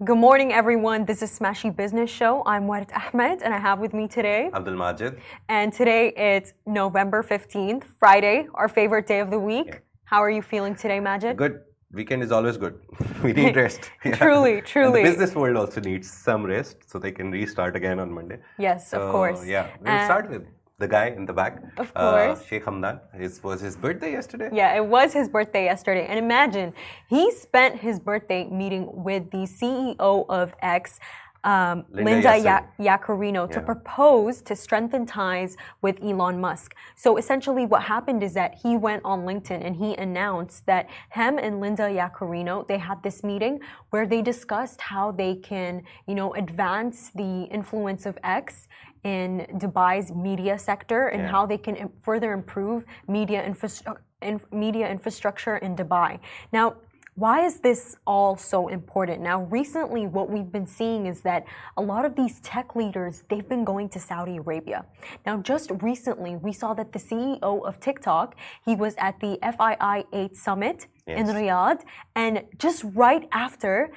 Good morning, everyone. This is Smashy Business Show. I'm Warid Ahmed, and I have with me today Abdul Majid. And today it's November 15th, Friday, our favorite day of the week. Yeah. How are you feeling today, Majid? Good. Weekend is always good. We need rest. Yeah. Truly. And the business world also needs some rest so they can restart again on Monday. Yes, of course. Yeah, we'll start with the guy in the back. Of course. Sheikh Hamdan. It was his birthday yesterday. Yeah, it was his birthday yesterday. And imagine, he spent his birthday meeting with the CEO of X, Linda Yaccarino, to propose to strengthen ties with Elon Musk. So essentially what happened is that he went on LinkedIn and he announced that him and Linda Yaccarino, they had this meeting where they discussed how they can, advance the influence of X in Dubai's media sector and how they can further improve media infrastructure in Dubai. Now, why is this all so important? Now, recently, what we've been seeing is that a lot of these tech leaders, they've been going to Saudi Arabia. Now, just recently, we saw that the CEO of TikTok, he was at the FII 8 summit in Riyadh, and just right after,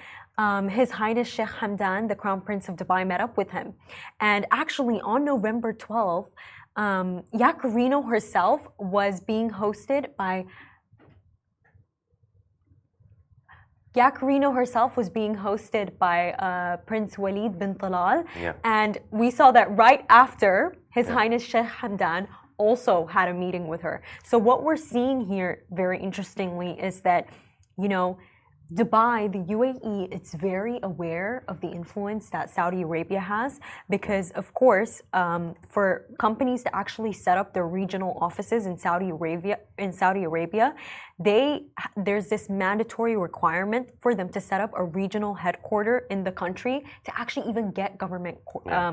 His Highness Sheikh Hamdan, the Crown Prince of Dubai, met up with him. And actually, on November 12th, Yaccarino herself was being hosted by Prince Walid bin Talal. Yeah. And we saw that right after, His Highness Sheikh Hamdan also had a meeting with her. So what we're seeing here, very interestingly, is that, Dubai, the UAE, it's very aware of the influence that Saudi Arabia has because, of course, for companies to actually set up their regional offices in Saudi Arabia, there's this mandatory requirement for them to set up a regional headquarter in the country to actually even get government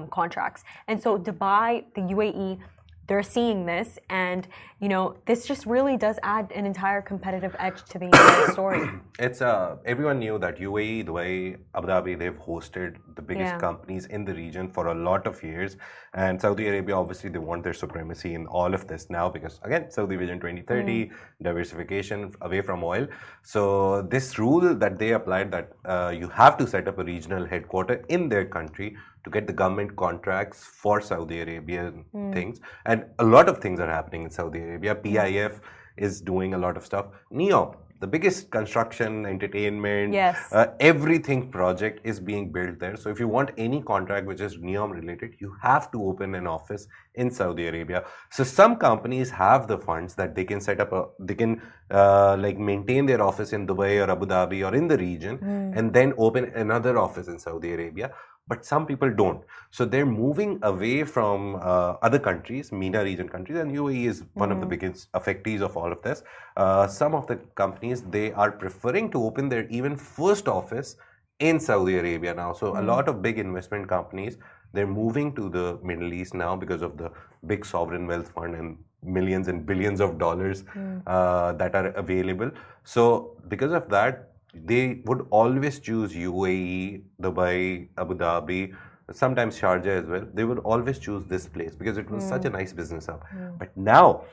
contracts. And so Dubai, the UAE, they're seeing this, and this just really does add an entire competitive edge to the entire story. It's everyone knew that UAE, Dubai, Abu Dhabi, they've hosted the biggest companies in the region for a lot of years, and Saudi Arabia, obviously, they want their supremacy in all of this now because again, Saudi Vision 2030, diversification away from oil. So this rule that they applied that you have to set up a regional headquarter in their country to get the government contracts for Saudi Arabian things. And a lot of things are happening in Saudi Arabia. PIF is doing a lot of stuff. NEOM, the biggest construction, entertainment, everything project is being built there. So if you want any contract which is NEOM related, you have to open an office in Saudi Arabia. So some companies have the funds that they can set up maintain their office in Dubai or Abu Dhabi or in the region and then open another office in Saudi Arabia. But some people don't. So they're moving away from other countries, MENA region countries, and UAE is one of the biggest affectees of all of this. Some of the companies, they are preferring to open their even first office in Saudi Arabia now. So a lot of big investment companies, they're moving to the Middle East now because of the big sovereign wealth fund and millions and billions of dollars that are available. So because of that, they would always choose UAE, Dubai, Abu Dhabi, sometimes Sharjah as well. They would always choose this place because it was such a nice business hub. But now,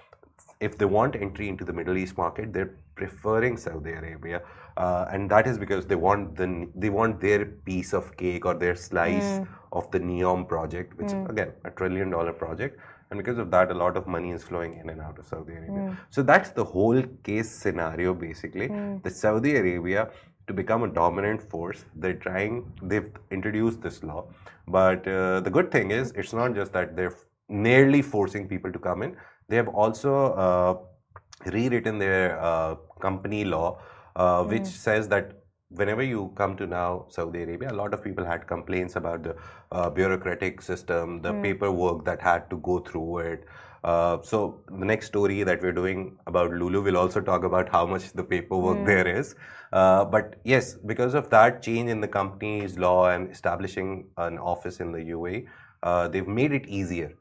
if they want entry into the Middle East market, they're preferring Saudi Arabia, and that is because they want their piece of cake or their slice of the NEOM project, which again $1 trillion project. And because of that, a lot of money is flowing in and out of Saudi Arabia. So that's the whole case scenario, basically. The Saudi Arabia, to become a dominant force, they've introduced this law. But the good thing is, it's not just that they're nearly forcing people to come in. They have also rewritten their company law, which says that whenever you come to now Saudi Arabia, a lot of people had complaints about the bureaucratic system, the paperwork that had to go through it. So the next story that we're doing about Lulu will also talk about how much the paperwork there is. But yes, because of that change in the company's law and establishing an office in the UAE, they've made it easier.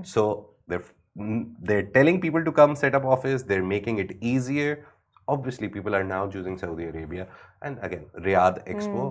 So they're telling people to come set up office, they're making it easier. obviously people are now choosing Saudi Arabia. And again, Riyadh Expo,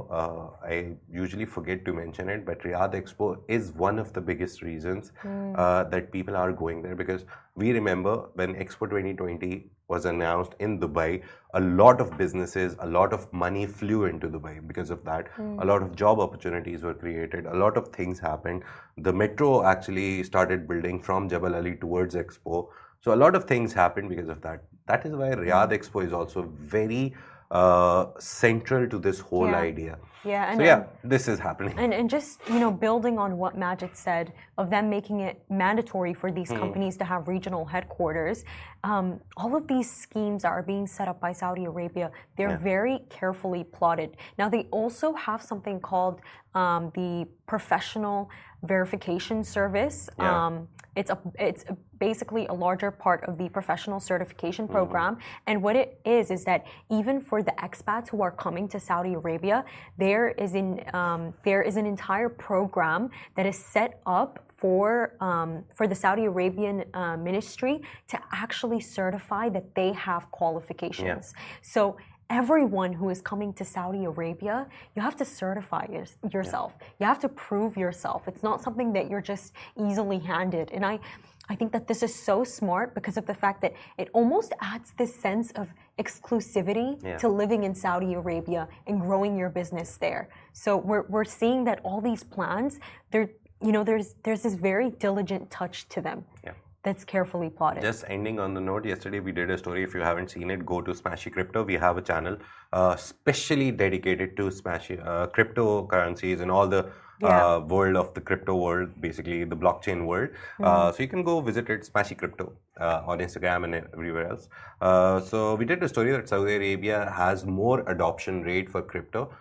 I usually forget to mention it, but Riyadh Expo is one of the biggest reasons that people are going there, because we remember when Expo 2020 was announced in Dubai, a lot of businesses, a lot of money flew into Dubai because of that. A lot of job opportunities were created, a lot of things happened. The metro actually started building from Jebel Ali towards Expo. So a lot of things happened because of that. That is why Riyadh Expo is also very central to this whole idea. Yeah, So this is happening. And just, building on what Majid said of them making it mandatory for these companies to have regional headquarters, all of these schemes that are being set up by Saudi Arabia, they're very carefully plotted. Now, they also have something called the Professional Verification Service. It's basically a larger part of the professional certification program. And what it is that even for the expats who are coming to Saudi Arabia, there is an entire program that is set up for the Saudi Arabian ministry to actually certify that they have qualifications. So everyone who is coming to Saudi Arabia, you have to certify yourself. You have to prove yourself. It's not something that you're just easily handed. And I think that this is so smart because of the fact that it almost adds this sense of exclusivity to living in Saudi Arabia and growing your business there. So we're seeing that all these plans, there's this very diligent touch to them. That's carefully plotted. Just ending on the note, yesterday we did a story. If you haven't seen it, go to Smashy Crypto. We have a channel specially dedicated to Smashy cryptocurrencies and all the world of the crypto world, basically the blockchain world. So you can go visit it, Smashy Crypto, on Instagram and everywhere else. So we did a story that Saudi Arabia has more adoption rate for crypto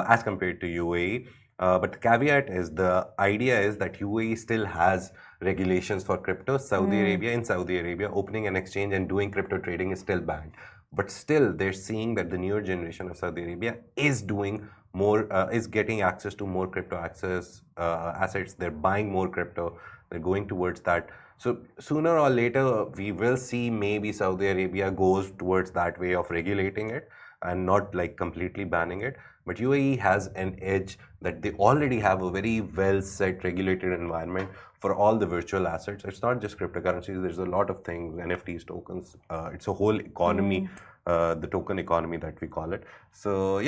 as compared to UAE. But the caveat is, the idea is that UAE still has regulations for crypto. In Saudi Arabia, opening an exchange and doing crypto trading is still banned. But still, they're seeing that the newer generation of Saudi Arabia is doing more, is getting access to more crypto assets. They're buying more crypto. They're going towards that. So sooner or later, we will see maybe Saudi Arabia goes towards that way of regulating it and not like completely banning it. But UAE has an edge that they already have a very well set regulated environment for all the virtual assets. It's not just cryptocurrencies, there's a lot of things, NFTs, tokens, it's a whole economy, the token economy that we call it. So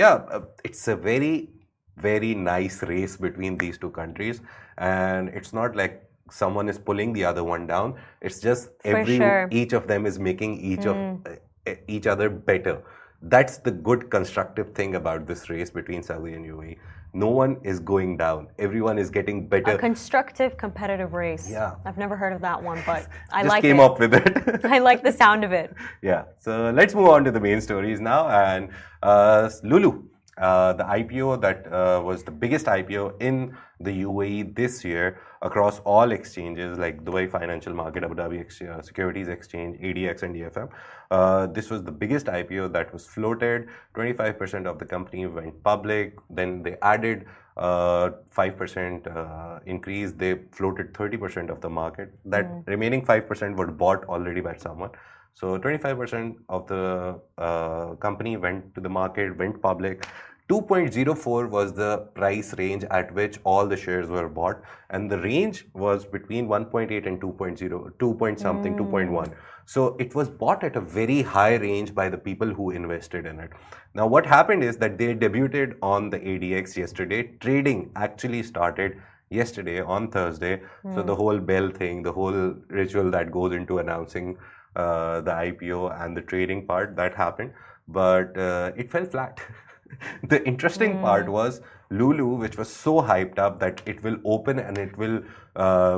it's a very, very nice race between these two countries, and it's not like someone is pulling the other one down. It's just each of them is making each other better. That's the good constructive thing about this race between Saudi and UAE. No one is going down. Everyone is getting better. A constructive, competitive race. Yeah. I've never heard of that one, but I Just like it. came up with it. I like the sound of it. Yeah. So let's move on to the main stories now. And Lulu, the IPO that was the biggest IPO in the UAE this year across all exchanges like Dubai Financial Market, Abu Dhabi Securities Exchange, ADX and DFM. This was the biggest IPO that was floated. 25% of the company went public. Then they added 5% increase. They floated 30% of the market. That remaining 5% were bought already by someone. So 25% of the company went to the market, went public. 2.04 was the price range at which all the shares were bought, and the range was between 1.8 and 2.1. So it was bought at a very high range by the people who invested in it. Now what happened is that they debuted on the ADX yesterday. Trading actually started yesterday on Thursday. So the whole bell thing, the whole ritual that goes into announcing the IPO and the trading part, that happened, but it fell flat. The interesting part was Lulu, which was so hyped up that it will open and it will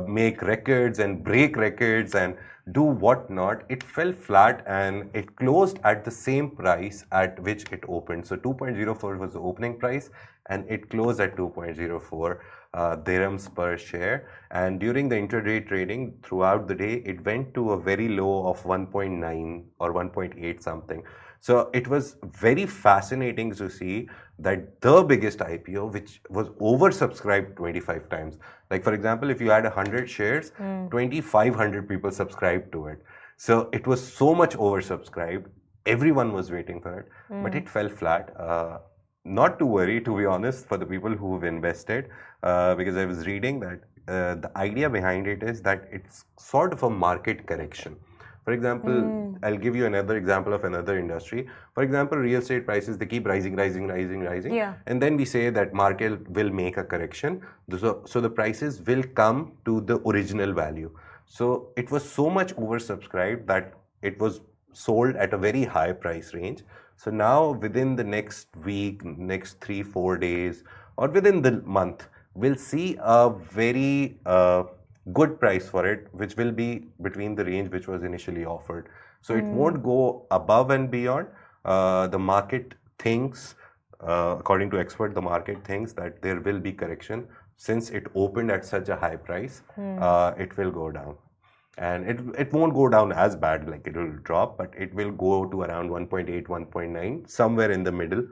make records and break records and do whatnot. It fell flat and it closed at the same price at which it opened. So 2.04 was the opening price and it closed at 2.04 dirhams per share. And during the intraday trading throughout the day, it went to a very low of 1.9 or 1.8 something. So it was very fascinating to see that the biggest IPO, which was oversubscribed 25 times. Like for example, if you had 100 shares, 2,500 people subscribed to it. So it was so much oversubscribed. everyone was waiting for it, but it fell flat. Not to worry, to be honest, for the people who've invested, because I was reading that the idea behind it is that it's sort of a market correction. For example, I'll give you another example of another industry. For example, real estate prices, they keep rising. Yeah. And then we say that market will make a correction. So the prices will come to the original value. So it was so much oversubscribed that it was sold at a very high price range. So now within the next week, next 3-4 days, or within the month, we'll see a very good price for it, which will be between the range which was initially offered. So it won't go above and beyond. The market thinks, according to expert, the market thinks that there will be correction. Since it opened at such a high price, it will go down. And it won't go down as bad, like it will drop, but it will go to around 1.8, 1.9, somewhere in the middle,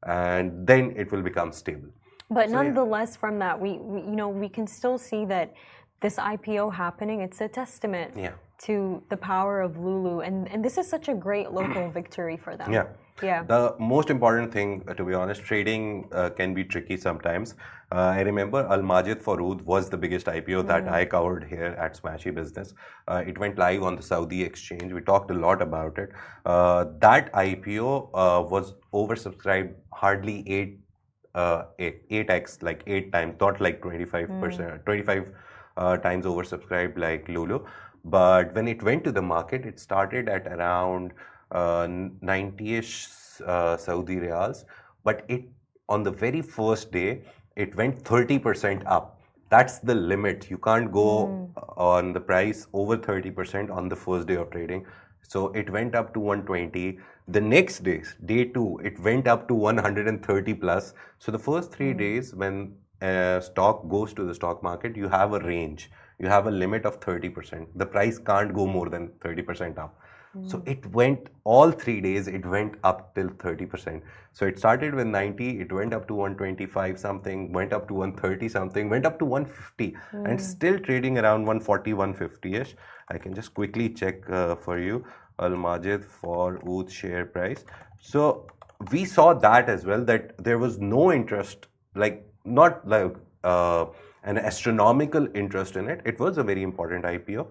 and then it will become stable. But nonetheless, from that, we can still see that this IPO happening, it's a testament to the power of Lulu, and this is such a great local victory for them. Yeah. The most important thing, to be honest, trading can be tricky sometimes. I remember Al Majid Farood was the biggest IPO that I covered here at Smashy Business. It went live on the Saudi exchange. We talked a lot about it. That IPO was oversubscribed hardly 8x, like 8 times, not like 25%, 25 times oversubscribed like Lulu. But when it went to the market, it started at around 90-ish Saudi Riyals, but on the very first day it went 30% up. That's the limit. You can't go on the price over 30% on the first day of trading. So it went up to 120. The next day, day 2, it went up to 130 plus. So the first 3 days, when stock goes to the stock market, you have a range. You have a limit of 30%. The price can't go more than 30% up. So it went all 3 days, it went up till 30%. So it started with 90, it went up to 125 something, went up to 130 something, went up to 150, and still trading around 140, 150-ish. I can just quickly check for you, Al Majid Farood share price. So we saw that as well, that there was no interest, like not like an astronomical interest in it. It was a very important IPO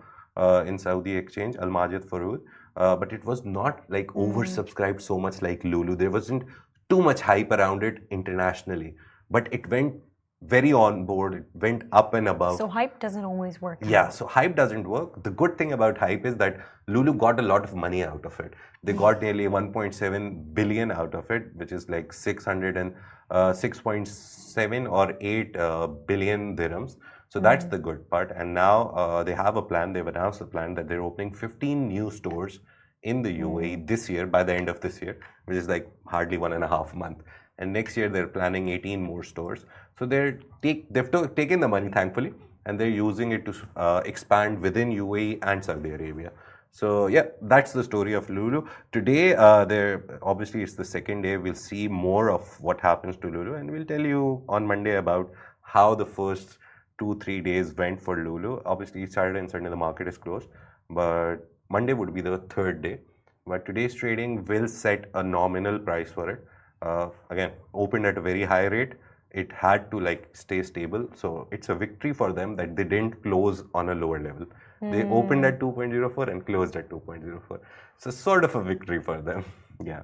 in Saudi exchange, Al Majid Farood. But it was not like oversubscribed so much like Lulu. There wasn't too much hype around it internationally, but it went very on board. It went up and above. So hype doesn't always work. Yeah, so hype doesn't work. The good thing about hype is that Lulu got a lot of money out of it. They got nearly 1.7 billion out of it, which is like 6.7 or 8 billion dirhams. So that's the good part. And now they have a plan. They've announced a plan that they're opening 15 new stores in the UAE this year, by the end of this year, which is like hardly 1.5 months. And next year they're planning 18 more stores. So they've taken the money, thankfully, and they're using it to expand within UAE and Saudi Arabia. So yeah, that's the story of Lulu. Today, obviously it's the second day. We'll see more of what happens to Lulu, and we'll tell you on Monday about how the first 2-3 days went for Lulu. Obviously, Saturday and Sunday the market is closed, but Monday would be the third day. But today's trading will set a nominal price for it. Again, opened at a very high rate. It had to like stay stable. So it's a victory for them that they didn't close on a lower level. They opened at 2.04 and closed at 2.04. So sort of a victory for them. Yeah.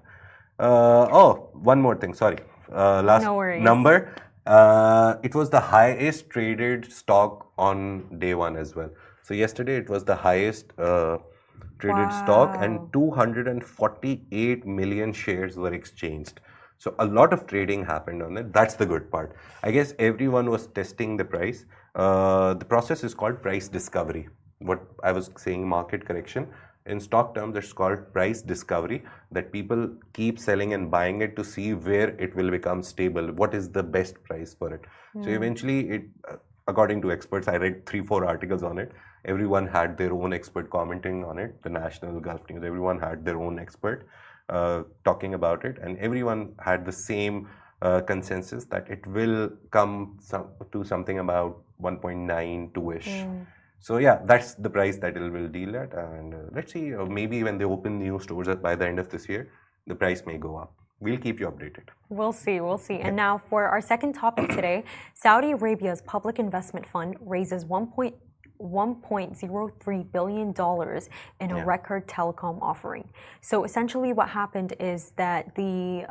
One more thing. Sorry. Last number. It was the highest traded stock on day 1 as well. So yesterday it was the highest traded stock, and 248 million shares were exchanged. So a lot of trading happened on it. That's the good part. I guess everyone was testing the price. The process is called price discovery. What I was saying, market correction. In stock terms, it's called price discovery, that people keep selling and buying it to see where it will become stable. What is the best price for it? So eventually, according to experts, I read 3-4 articles on it. Everyone had their own expert commenting on it. The National, Gulf News, everyone had their own expert talking about it, and everyone had the same consensus that it will come to something about 1.92-ish. So yeah, that's the price that it will deal at, and let's see. Maybe when they open new stores by the end of this year, the price may go up. We'll keep you updated. We'll see, we'll see. And now for our second topic today, Saudi Arabia's public investment fund raises $1.03 billion in a record telecom offering. So essentially what happened is that the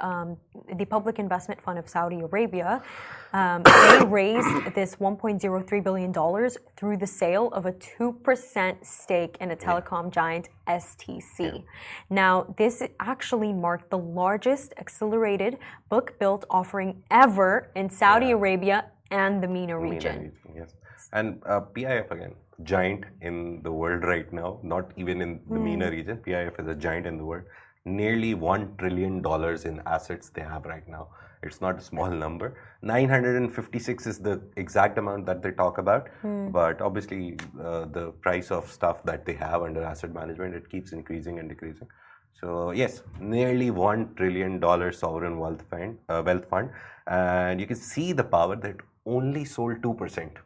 Public Investment Fund of Saudi Arabia, they raised this $1.03 billion through the sale of a 2% stake in a telecom giant, STC. Now, this actually marked the largest accelerated book-built offering ever in Saudi Arabia and the MENA region. Yes. And PIF again, giant in the world right now, not even in the MENA region. PIF is a giant in the world. Nearly $1 trillion in assets they have right now. It's not a small number. 956 is the exact amount that they talk about. But obviously, the price of stuff that they have under asset management, it keeps increasing and decreasing. So yes, nearly $1 trillion sovereign wealth fund. And you can see the power that only sold 2%.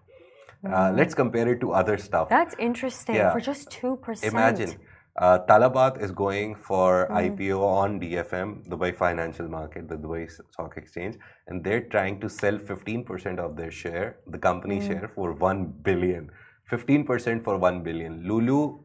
Let's compare it to other stuff. That's interesting. For just 2%. Imagine, Talabat is going for IPO on DFM, Dubai Financial Market, the Dubai Stock Exchange, and they're trying to sell 15% of their share, the company share, for 1 billion. 15% for 1 billion. Lulu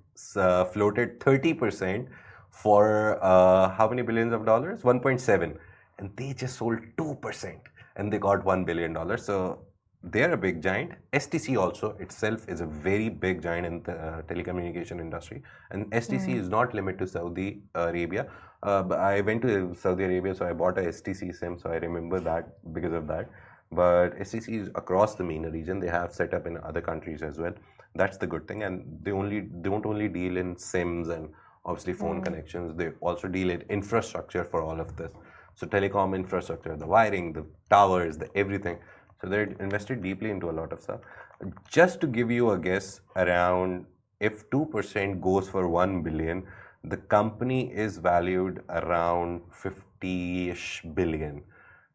floated 30% for how many billions of dollars? 1.7. And they just sold 2% and they got $1 billion. So they're a big giant. STC also itself is a very big giant in the telecommunication industry. And STC is not limited to Saudi Arabia. But I went to Saudi Arabia, so I bought a STC SIM, so I remember that because of that. But STC is across the MENA region. They have set up in other countries as well. That's the good thing. And they don't only deal in SIMs and obviously phone connections. They also deal in infrastructure for all of this. So telecom infrastructure, the wiring, the towers, the everything. So they're invested deeply into a lot of stuff. Just to give you a guess, around if 2% goes for 1 billion, the company is valued around 50-ish billion.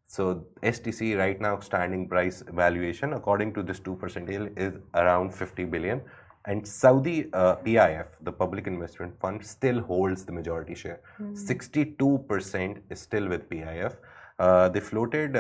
So STC right now standing price valuation according to this 2% deal is around 50 billion. And Saudi PIF, the Public Investment Fund, still holds the majority share. 62% is still with PIF. They floated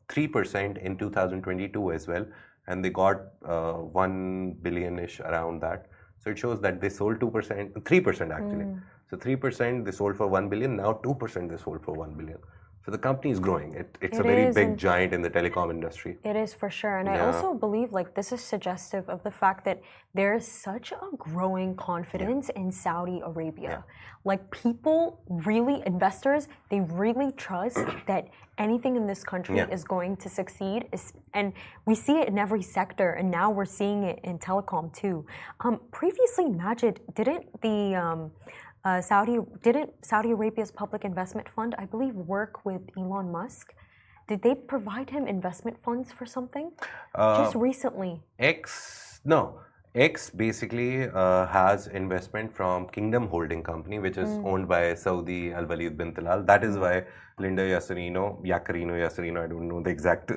3% in 2022 as well, and they got 1 billion-ish around that. So it shows that they sold 2%, 3% actually. So 3% they sold for 1 billion, now 2% they sold for 1 billion. So the company is growing. It's a very big giant in the telecom industry. It is for sure. And I also believe like this is suggestive of the fact that there is such a growing confidence in Saudi Arabia. Like people really, investors, they really trust that anything in this country is going to succeed. And we see it in every sector. And now we're seeing it in telecom too. Previously, Majid, didn't Saudi Arabia's Public Investment Fund, I believe, work with Elon Musk? Did they provide him investment funds for something? Just recently. X basically has investment from Kingdom Holding Company, which is owned by Saudi Al Walid bin Talal. That is why Linda Yaccarino, I don't know the exact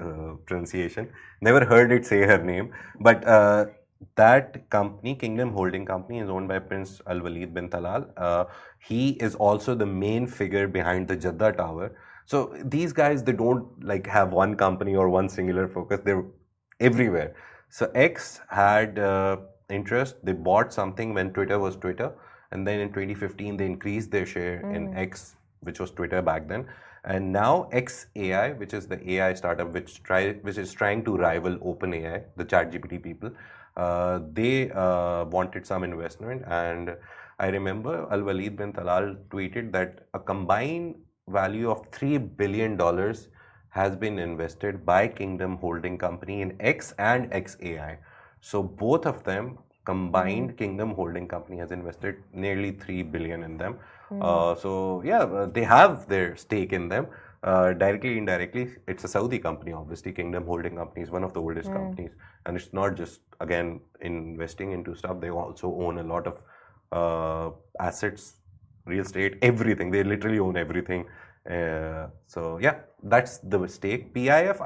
pronunciation. Never heard it say her name. But that company, Kingdom Holding Company, is owned by Prince Al Walid bin Talal. He is also the main figure behind the Jeddah Tower. So these guys, they don't like have one company or one singular focus. They're everywhere. So X had interest. They bought something when Twitter was Twitter. And then in 2015, they increased their share in X, which was Twitter back then. And now XAI, which is the AI startup which is trying to rival OpenAI, the ChatGPT people, they wanted some investment. And I remember Al Walid bin Talal tweeted that a combined value of $3 billion has been invested by Kingdom Holding Company in X and XAI. So both of them combined, Kingdom Holding Company has invested nearly $3 billion in them. So yeah, they have their stake in them. Directly, indirectly, it's a Saudi company, obviously. Kingdom Holding Company is one of the oldest companies. And it's not just, again, investing into stuff. They also own a lot of assets, real estate, everything. They literally own everything. So yeah, that's the stake. PIF,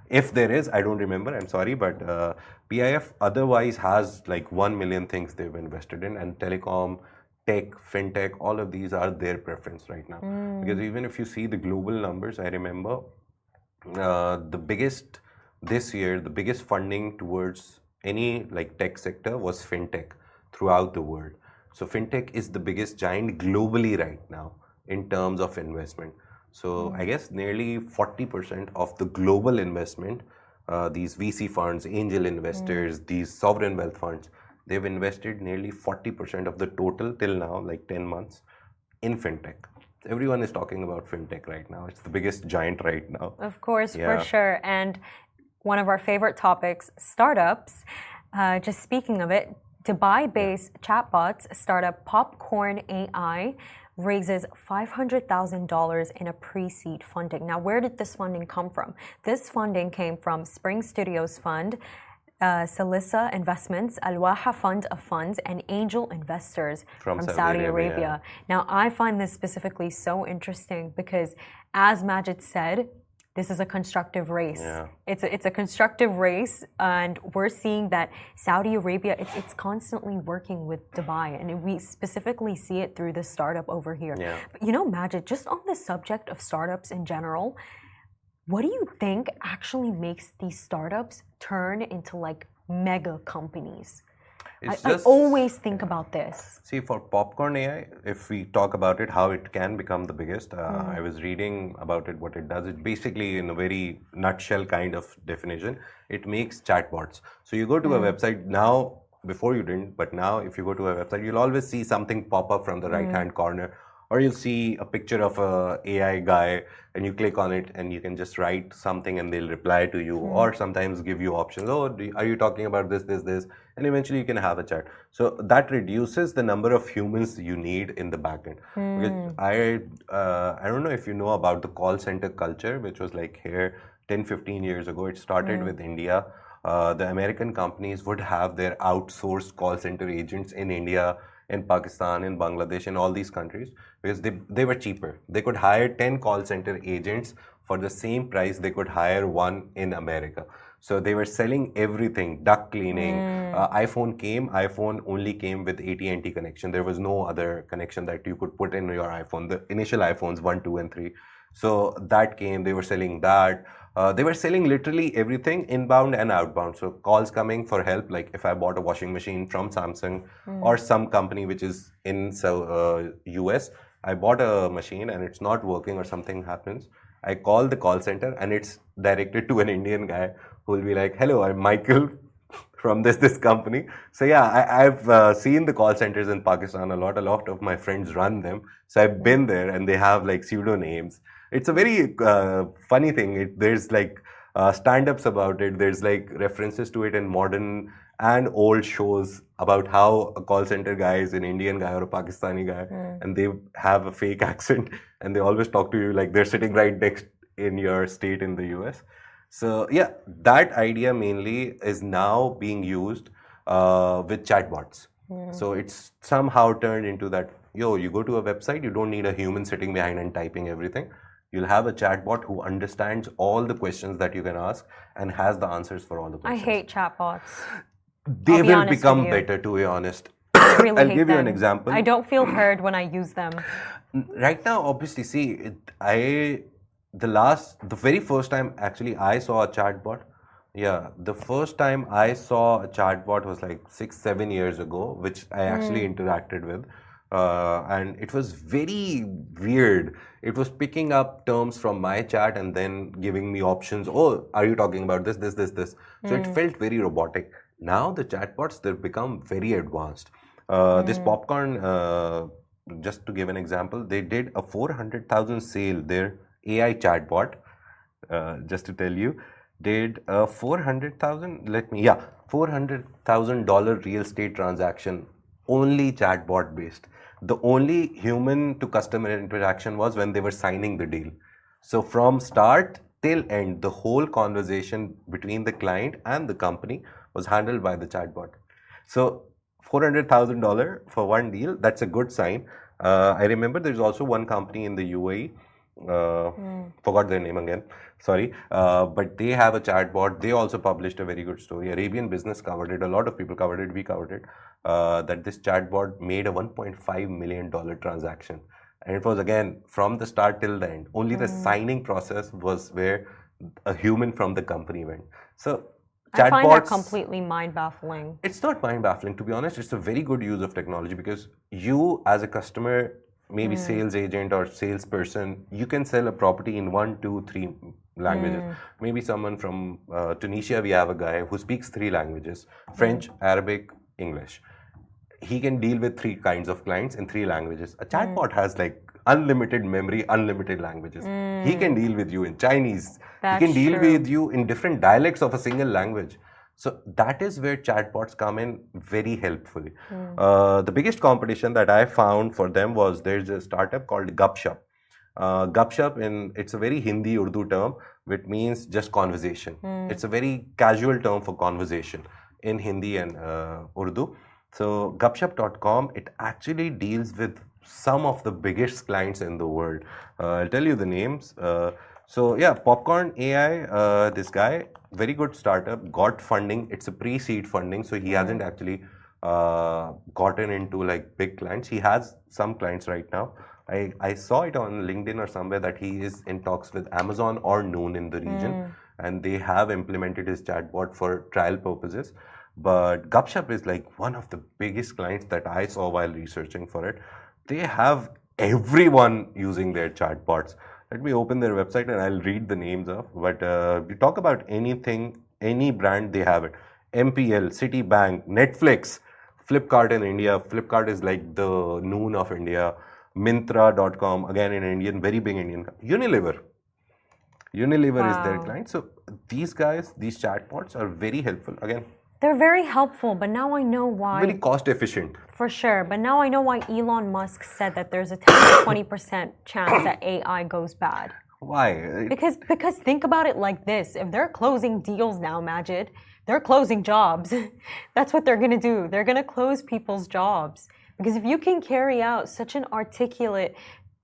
If there is, I don't remember, I'm sorry, but PIF otherwise has like 1 million things they've invested in, and telecom, tech, fintech, all of these are their preference right now. Because even if you see the global numbers, I remember the biggest this year, the biggest funding towards any like tech sector was fintech throughout the world. So fintech is the biggest giant globally right now in terms of investment. So I guess nearly 40% of the global investment, these VC funds, angel investors, these sovereign wealth funds, they've invested nearly 40% of the total till now, like 10 months, in fintech. Everyone is talking about fintech right now. It's the biggest giant right now. Of course, for sure. And one of our favorite topics, startups. Just speaking of it, Dubai-based chatbots startup Popcorn AI raises $500,000 in a pre-seed funding. Now, where did this funding come from? This funding came from Spring Studios Fund, Salissa Investments, Al Waha Fund of Funds, and angel investors from Saudi Arabia. Now, I find this specifically so interesting because, as Majid said, this is a constructive race. It's a constructive race, and we're seeing that Saudi Arabia, it's constantly working with Dubai, and we specifically see it through the startup over here. But you know, Majid, just on the subject of startups in general, what do you think actually makes these startups turn into like mega companies? I always think about this. See, for Popcorn AI, if we talk about it, how it can become the biggest, I was reading about it, what it does. It basically, in a very nutshell kind of definition, it makes chatbots. So you go to a website now, before you didn't, but now if you go to a website, you'll always see something pop up from the right-hand corner, or you'll see a picture of a AI guy and you click on it and you can just write something and they'll reply to you, or sometimes give you options. Oh, are you talking about this, this? And eventually you can have a chat. So that reduces the number of humans you need in the backend. Because I don't know if you know about the call center culture, which was like here 10, 15 years ago. It started with India. The American companies would have their outsourced call center agents in India, in Pakistan, in Bangladesh, in all these countries, because they were cheaper. They could hire 10 call center agents for the same price they could hire one in America. So they were selling everything, duct cleaning. iPhone only came with AT&T connection. There was no other connection that you could put in your iPhone, the initial iPhones 1, 2, and 3. So that came, they were selling that. They were selling literally everything, inbound and outbound. So calls coming for help, like if I bought a washing machine from Samsung or some company which is in US, I bought a machine and it's not working or something happens. I call the call center and it's directed to an Indian guy who will be like, hello, I'm Michael from this company. So yeah, I've seen the call centers in Pakistan a lot. A lot of my friends run them. So I've been there and they have like pseudo names. It's a very funny thing. There's like stand-ups about it. There's like references to it in modern and old shows about how a call center guy is an Indian guy or a Pakistani guy, and they have a fake accent, and they always talk to you like they're sitting right next in your state in the US. So yeah, that idea mainly is now being used with chatbots. So it's somehow turned into that, you go to a website, you don't need a human sitting behind and typing everything. You'll have a chatbot who understands all the questions that you can ask and has the answers for all the questions. I hate chatbots. They will become better, to be honest. Really I'll give you an example. I don't feel heard when I use them. Right now, obviously, see, the very first time actually I saw a chatbot, the first time I saw a chatbot was like 6, 7 years ago, which I actually interacted with. And it was very weird. It was picking up terms from my chat and then giving me options. Oh, are you talking about this? So it felt very robotic. Now the chatbots, they've become very advanced. This Popcorn, just to give an example, they did a 400,000 sale. Their AI chatbot, just to tell you, did a $400,000 real estate transaction, only chatbot based. The only human to customer interaction was when they were signing the deal. So from start till end, the whole conversation between the client and the company was handled by the chatbot. So $400,000 for one deal, that's a good sign. I remember there's also one company in the UAE. Forgot their name again. Sorry. But they have a chatbot. They also published a very good story. Arabian Business covered it. A lot of people covered it. We covered it. That this chatbot made a $1.5 million transaction. And it was again from the start till the end. Only the signing process was where a human from the company went. So I find that completely mind-baffling. It's not mind-baffling, to be honest. It's a very good use of technology because you, as a customer, maybe sales agent or salesperson, you can sell a property in 1, 2, 3 languages. Maybe someone from Tunisia, we have a guy who speaks 3 languages: French, Arabic, English. He can deal with 3 kinds of clients in 3 languages. A chatbot has like unlimited memory, unlimited languages. He can deal with you in Chinese. He can deal with you in different dialects of a single language. So that is where chatbots come in very helpfully. The biggest competition that I found for them was there's a startup called Gupshup. Gupshup, it's a very Hindi Urdu term, which means just conversation. It's a very casual term for conversation in Hindi and Urdu. So Gupshup.com, it actually deals with some of the biggest clients in the world. I'll tell you the names. So yeah, Popcorn AI, this guy, very good startup, got funding. It's a pre-seed funding, so he hasn't actually gotten into like big clients. He has some clients right now. I saw it on LinkedIn or somewhere that he is in talks with Amazon or Noon in the region, and they have implemented his chatbot for trial purposes. But Gupshup is like one of the biggest clients that I saw while researching for it. They have everyone using their chatbots. Let me open their website and I'll read the names of. But we talk about anything, any brand, they have it. MPL, Citibank, Netflix, Flipkart in India. Flipkart is like the Noon of India. Myntra.com, again in Indian, very big Indian. Unilever is their client. So these guys, these chatbots are very helpful. Again, they're very helpful, but now I know why. Very cost efficient. For sure, but now I know why Elon Musk said that there's a 10 to 20% chance that AI goes bad. Why? Because think about it like this. If they're closing deals now, Majid, they're closing jobs. That's what they're going to do. They're going to close people's jobs. Because if you can carry out such an articulate,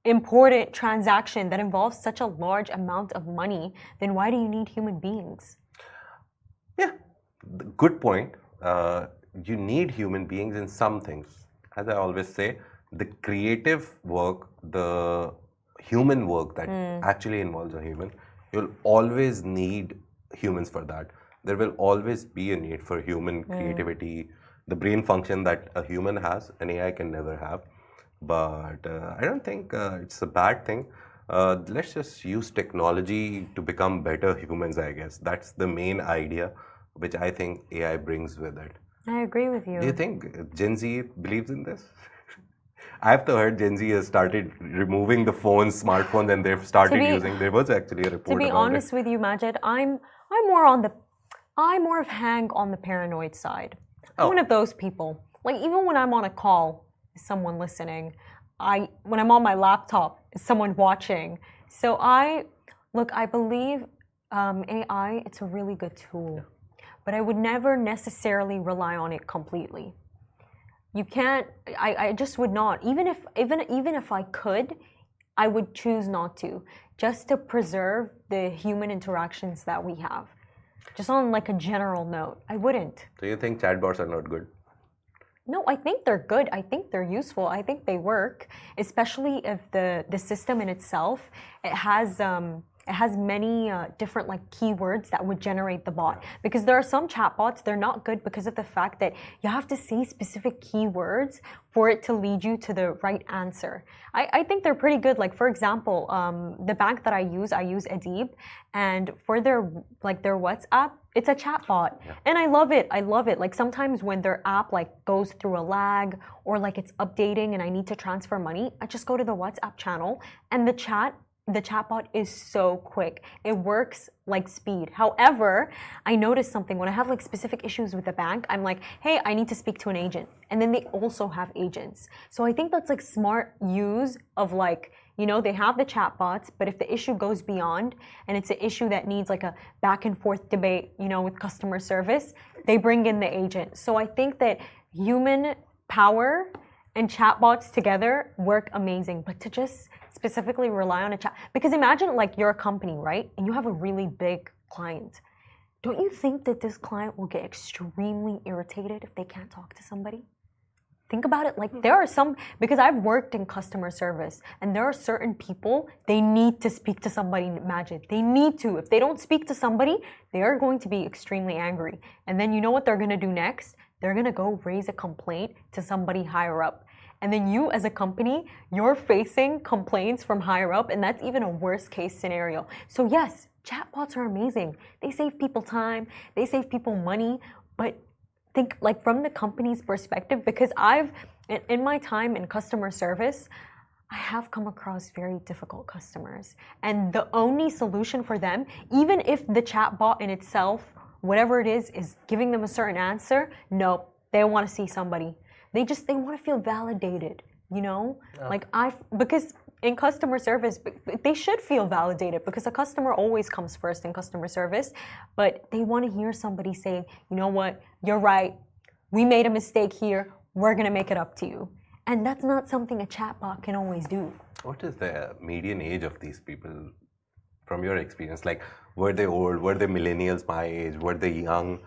important transaction that involves such a large amount of money, then why do you need human beings? Yeah. Good point. You need human beings in some things. As I always say, the creative work, the human work that actually involves a human, you'll always need humans for that. There will always be a need for human creativity, the brain function that a human has, an AI can never have. But I don't think it's a bad thing. Let's just use technology to become better humans, I guess. That's the main idea, which I think AI brings with it. I agree with you. Do you think Gen Z believes in this? I've heard Gen Z has started removing the phones, smartphones, and they've started using. There was actually a report. To be honest with you, Majid, I'm more of hang on the paranoid side. I'm one of those people. Like even when I'm on a call, is someone listening? When I'm on my laptop, is someone watching? So I believe AI. It's a really good tool. But I would never necessarily rely on it completely. You can't. I just would not. Even if I could, I would choose not to, just to preserve the human interactions that we have. Just on like a general note, I wouldn't. So you think chatbots are not good? No, I think they're good. I think they're useful. I think they work, especially if the system in itself it has many different like keywords that would generate the bot. Because there are some chatbots, they're not good because of the fact that you have to say specific keywords for it to lead you to the right answer. I think they're pretty good. Like for example, the bank that I use Adib, and for their WhatsApp, it's a chatbot. Yeah. And I love it. Like sometimes when their app like goes through a lag or like it's updating and I need to transfer money, I just go to the WhatsApp channel and the chatbot is so quick. It works like speed. However, I noticed something when I have like specific issues with the bank, I'm like, hey, I need to speak to an agent. And then they also have agents. So I think that's like smart use of like, they have the chatbots, but if the issue goes beyond and it's an issue that needs like a back and forth debate, with customer service, they bring in the agent. So I think that human power and chatbots together work amazing. But to just specifically rely on a chat, because imagine like you're a company, right? And you have a really big client. Don't you think that this client will get extremely irritated if they can't talk to somebody? Think about it. Like there are some, because I've worked in customer service, and there are certain people, they need to speak to somebody, Majid. They need to. If they don't speak to somebody, they are going to be extremely angry. And then you know what they're going to do next? They're going to go raise a complaint to somebody higher up. And then you as a company, you're facing complaints from higher up, and that's even a worst case scenario. So yes, chatbots are amazing. They save people time, they save people money, but think like from the company's perspective, because I've, in my time in customer service, I have come across very difficult customers. And the only solution for them, even if the chatbot in itself, whatever it is giving them a certain answer, no, they want to see somebody. They want to feel validated, you know? Like because in customer service, they should feel validated because a customer always comes first in customer service, but they want to hear somebody say, you know what, you're right, we made a mistake here, we're going to make it up to you. And that's not something a chatbot can always do. What is the median age of these people from your experience? Like, were they old? Were they millennials my age? Were they young?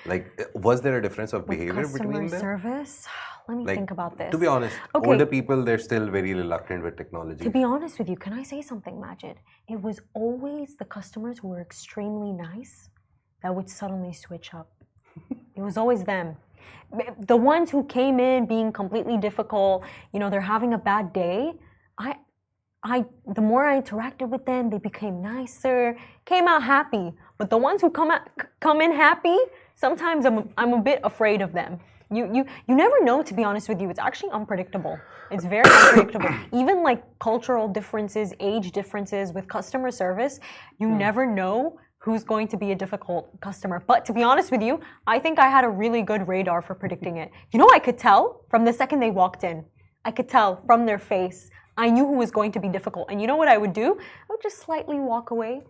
Like, was there a difference of behavior between them? Customer service? Let me think about this. To be honest, older people, they're still very reluctant with technology. To be honest with you, can I say something, Majid? It was always the customers who were extremely nice that would suddenly switch up. It was always them. The ones who came in being completely difficult, you know, they're having a bad day. The more I interacted with them, they became nicer, came out happy. But the ones who come in happy, sometimes I'm a bit afraid of them. You never know, to be honest with you. It's actually unpredictable. It's very unpredictable. Even like cultural differences, age differences with customer service, you never know who's going to be a difficult customer. But to be honest with you, I think I had a really good radar for predicting it. You know, I could tell from the second they walked in. I could tell from their face. I knew who was going to be difficult. And you know what I would do? I would just slightly walk away.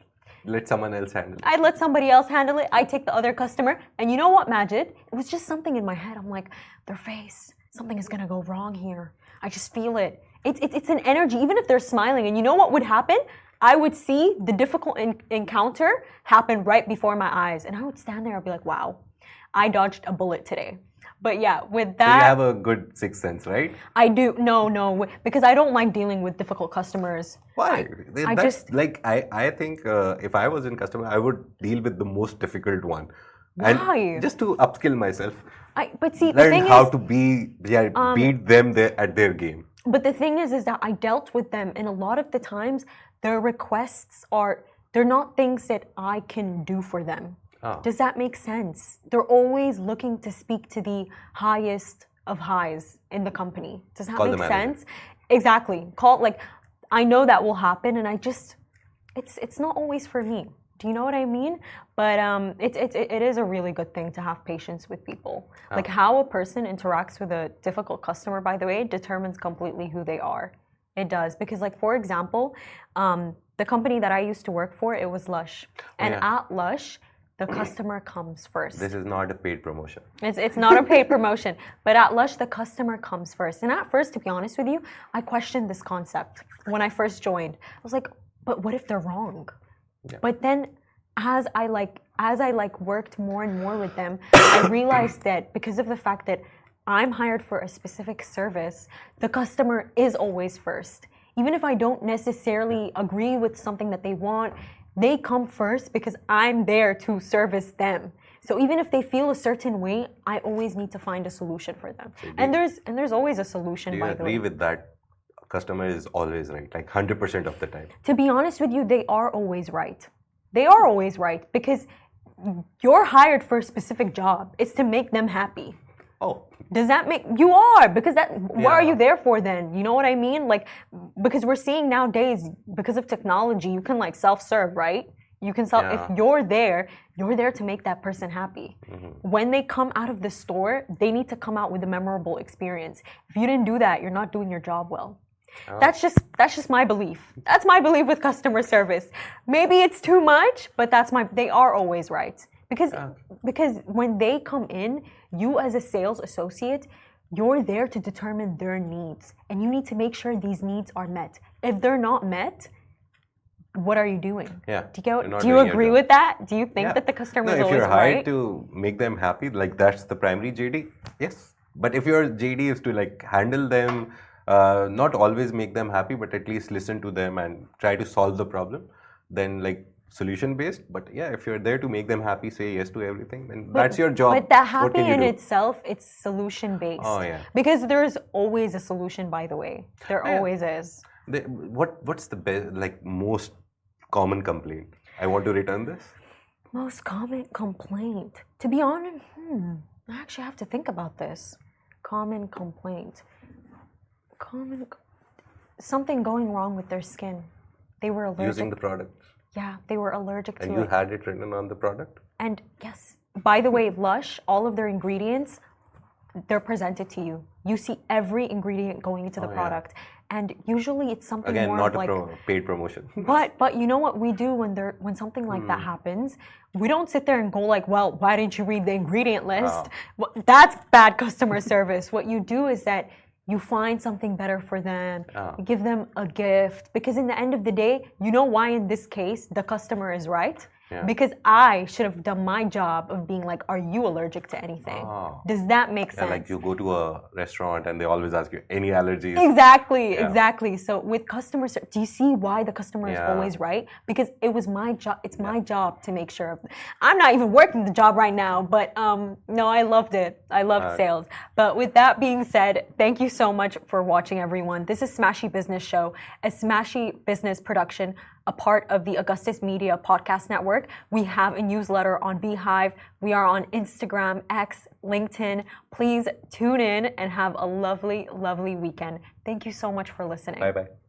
Let someone else handle it. I'd let somebody else handle it. I'd take the other customer. And you know what, Majid? It was just something in my head. I'm like, their face, something is going to go wrong here. I just feel it. It's an energy, even if they're smiling. And you know what would happen? I would see the difficult encounter happen right before my eyes. And I would stand there and be like, wow, I dodged a bullet today. But yeah, with that... So you have a good sixth sense, right? I do. No, because I don't like dealing with difficult customers. Why? I think if I was in customer, I would deal with the most difficult one. Why? And just to upskill myself. But see, learn the thing how is, to beat them at their game. But the thing is that I dealt with them, and a lot of the times their requests they're not things that I can do for them. Oh. Does that make sense? They're always looking to speak to the highest of highs in the company. Does that make sense? Exactly. I know that will happen, and it's not always for me. Do you know what I mean? But it is a really good thing to have patience with people. Oh. Like how a person interacts with a difficult customer, by the way, determines completely who they are. It does. Because like, for example, the company that I used to work for, it was Lush. And at Lush, the customer comes first. This is not a paid promotion. It's not a paid promotion. But at Lush, the customer comes first. And at first, to be honest with you, I questioned this concept when I first joined. I was like, but what if they're wrong? Yeah. But then as I worked more and more with them, I realized that because of the fact that I'm hired for a specific service, the customer is always first. Even if I don't necessarily agree with something that they want, they come first because I'm there to service them. So even if they feel a certain way, I always need to find a solution for them. And there's always a solution, by the way. Do you agree with that? Customer is always right, like 100% of the time. To be honest with you, they are always right. They are always right because you're hired for a specific job. It's to make them happy. Oh. Does that make... You are, because what are you there for then? You know what I mean? Like, because we're seeing nowadays, because of technology, you can like self-serve, right? You can self... If you're there to make that person happy. Mm-hmm. When they come out of the store, they need to come out with a memorable experience. If you didn't do that, you're not doing your job well. Oh. That's just my belief. That's my belief with customer service. Maybe it's too much, but they are always right. Because when they come in, you as a sales associate, you're there to determine their needs, and you need to make sure these needs are met. If they're not met, what are you doing? Yeah. Do you agree with that? Do you think that the customer is if always you're hired right? to make them happy, like that's the primary JD, yes. But if your JD is to like handle them, not always make them happy, but at least listen to them and try to solve the problem, then like solution based. But yeah, if you're there to make them happy, say yes to everything, then that's your job. But that What happy can you in do? itself, it's solution based. Oh, yeah. Because there's always a solution, by the way. There always is. What's the best, like most common complaint? I want to return this. Most common complaint. To be honest, I actually have to think about this. Common complaint. Something going wrong with their skin. They were allergic. Using the product. Yeah, they were allergic to it. And you had it written on the product? And yes, by the way, Lush, all of their ingredients, they're presented to you. You see every ingredient going into the product. And usually it's something Again, more not of like paid promotion. but you know what we do when something like that happens? We don't sit there and go like, well, why didn't you read the ingredient list? Well, that's bad customer service. What you do is that you find something better for them. You give them a gift. Because in the end of the day, you know why in this case the customer is right? Yeah. Because I should have done my job of being like, are you allergic to anything? Does that make sense? Like you go to a restaurant and they always ask you, any allergies? Exactly. So with customer service, do you see why the customer is always right? Because it was my job. It's my job to make sure. I'm not even working the job right now, but no, I loved it. I loved sales. But with that being said, thank you so much for watching, everyone. This is Smashy Business Show, a Smashy Business production, a part of the Augustus Media Podcast Network. We have a newsletter on Beehive. We are on Instagram, X, LinkedIn. Please tune in and have a lovely, lovely weekend. Thank you so much for listening. Bye-bye.